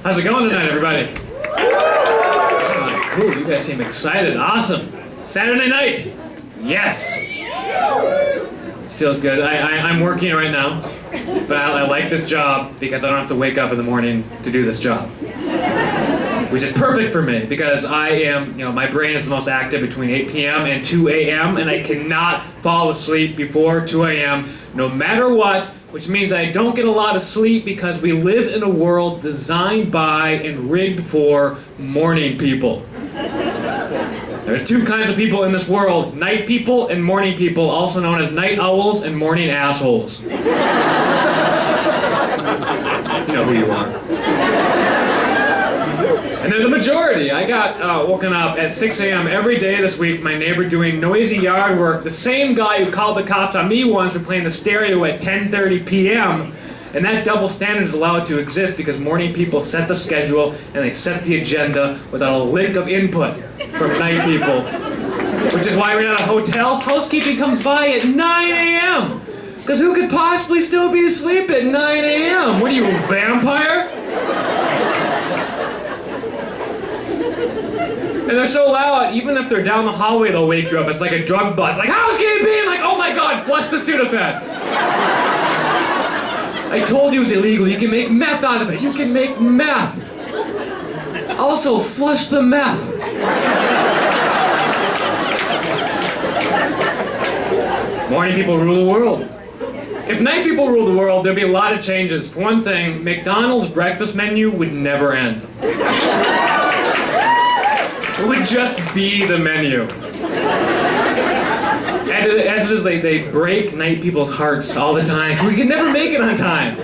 How's it going tonight, everybody? Oh, cool, you guys seem excited. Awesome. Saturday night. Yes. This feels good. I'm working right now, but I like this job because I don't have to wake up in the morning to do this job. Which is perfect for me because I am, my brain is the most active between 8 p.m. and 2 a.m. and I cannot fall asleep before 2 a.m. no matter what, which means I don't get a lot of sleep because we live in a world designed by and rigged for morning people. There's two kinds of people in this world, night people and morning people, also known as night owls and morning assholes. You know who you are. And they're the majority. I got woken up at 6 a.m. every day this week from my neighbor doing noisy yard work. The same guy who called the cops on me once for playing the stereo at 10:30 p.m. And that double standard is allowed to exist because morning people set the schedule and they set the agenda without a lick of input from night people. Which is why we're at a hotel. Housekeeping comes by at 9 a.m. Because who could possibly still be asleep at 9 a.m.? What are you, a vampire? And they're so loud, even if they're down the hallway, they'll wake you up. It's like a drug bust. Like, housekeeping! Like, oh my god, flush the Sudafed! I told you it's illegal. You can make meth out of it. You can make meth. Also, flush the meth. Morning people rule the world. If night people rule the world, there'd be a lot of changes. For one thing, McDonald's breakfast menu would never end. It would just be the menu. And as it is, they break night people's hearts all the time, so we can never make it on time.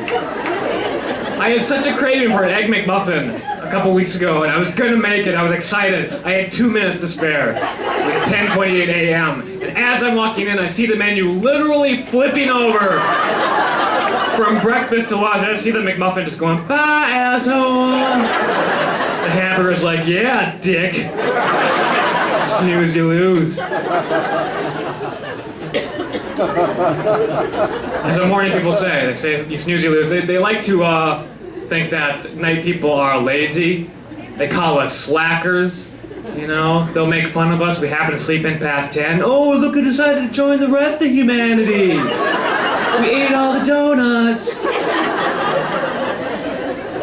I had such a craving for an Egg McMuffin a couple weeks ago, and I was gonna make it. I was excited. I had 2 minutes to spare. It was 10:28 a.m. And as I'm walking in, I see the menu literally flipping over from breakfast to lunch. I see the McMuffin just going, bye, asshole. The hamburger's like, yeah, dick. Snooze, you lose. That's what morning people say. They say, you snooze, you lose. They like to think that night people are lazy. They call us slackers. They'll make fun of us. We happen to sleep in past 10. Oh, look who decided to join the rest of humanity. We ate all the donuts.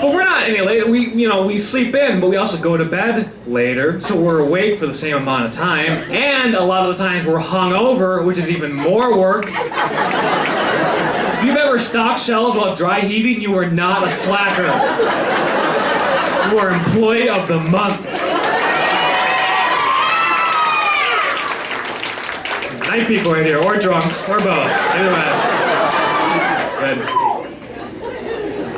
But we're not any later. We sleep in, but we also go to bed later, so we're awake for the same amount of time. And a lot of the times we're hungover, which is even more work. If you've ever stocked shelves while dry heaving, you are not a slacker. You are employee of the month. Night people right here, or drunks, or both. Anyway. Good.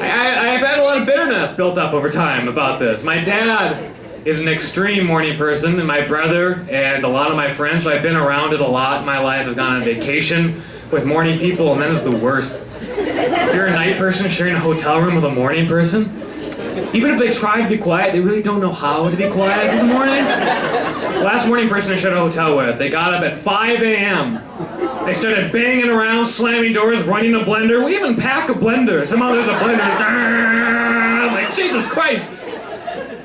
I've had a lot of bitterness built up over time about this. My dad is an extreme morning person, and my brother and a lot of my friends, so I've been around it a lot in my life. I've gone on vacation with morning people, and that is the worst. If you're a night person sharing a hotel room with a morning person, even if they try to be quiet, they really don't know how to be quiet in the morning. The last morning person I shared a hotel with, they got up at 5 a.m. They started banging around, slamming doors, running a blender. We even pack a blender. Somehow there's a blender. I'm like, Jesus Christ.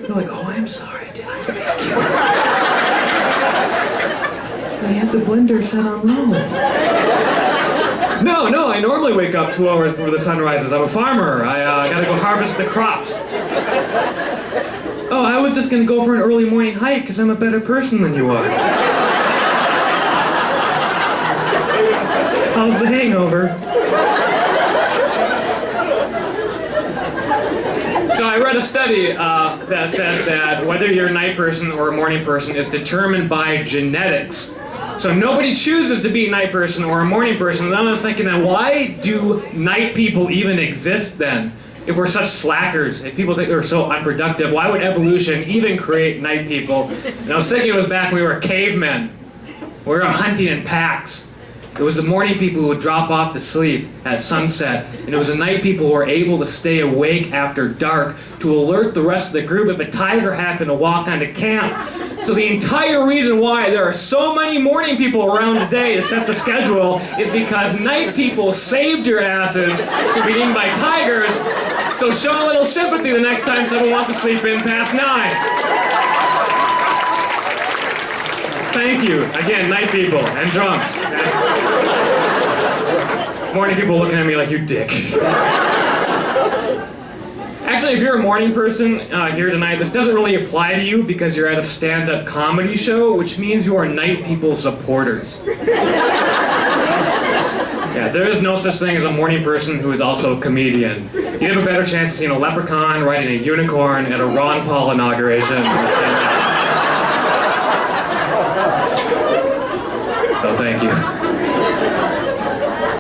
They're like, oh, I'm sorry, did I make you? I had the blender set on low. No, I normally wake up 2 hours before the sun rises. I'm a farmer. I gotta go harvest the crops. Oh, I was just gonna go for an early morning hike because I'm a better person than you are. How's the hangover? So I read a study that said that whether you're a night person or a morning person is determined by genetics. So nobody chooses to be a night person or a morning person. And I was thinking, why do night people even exist then? If we're such slackers, if people think we're so unproductive, why would evolution even create night people? And I was thinking it was back when we were cavemen. We were hunting in packs. It was the morning people who would drop off to sleep at sunset, and it was the night people who were able to stay awake after dark to alert the rest of the group if a tiger happened to walk onto camp. So the entire reason why there are so many morning people around today to set the schedule is because night people saved your asses from being eaten by tigers So show a little sympathy the next time someone wants to sleep in past 9. Thank you. Again, night people and drunks. Morning people looking at me like, you dick. Actually, if you're a morning person here tonight, this doesn't really apply to you because you're at a stand-up comedy show, which means you are night people supporters. Yeah, there is no such thing as a morning person who is also a comedian. You'd have a better chance of seeing a leprechaun riding a unicorn at a Ron Paul inauguration. So thank you.